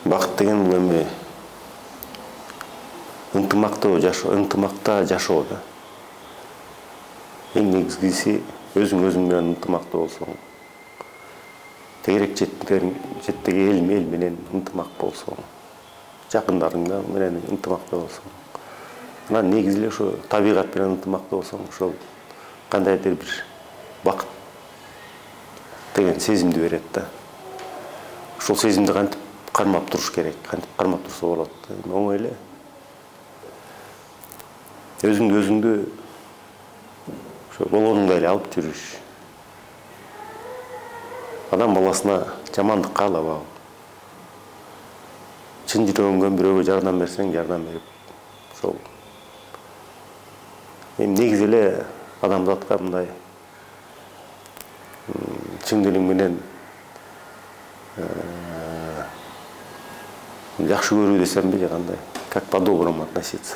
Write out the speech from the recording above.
бақыт деген бұл эми ынтымақта жашоо да. Эң негизгиси өзүң менен ынтымактуу болсоң, тегерек четтеги эл менен ынтымак болсоң, жакындарың менен ынтымактуу болсоң, анан негизи эле ошо табигат менен ынтымактуу болсоң, ошол кандайдыр бир бакыт деген сезимди берет да. Ошол сезимди кантип кармап туруш керек, кантип кармап турса болот. Оңой эле. Өзүңдү ошо болгонуңдай эле алып жүрүш. Адам баласына жамандык каалабау. Чын жүрөгүңөн бирөөгө жардам берсең, жардам берип, ошол. Негизи эле адамзатка мындай чын дилиң менен жакшы көрүү десемби, же кандай, как по-доброму относиться.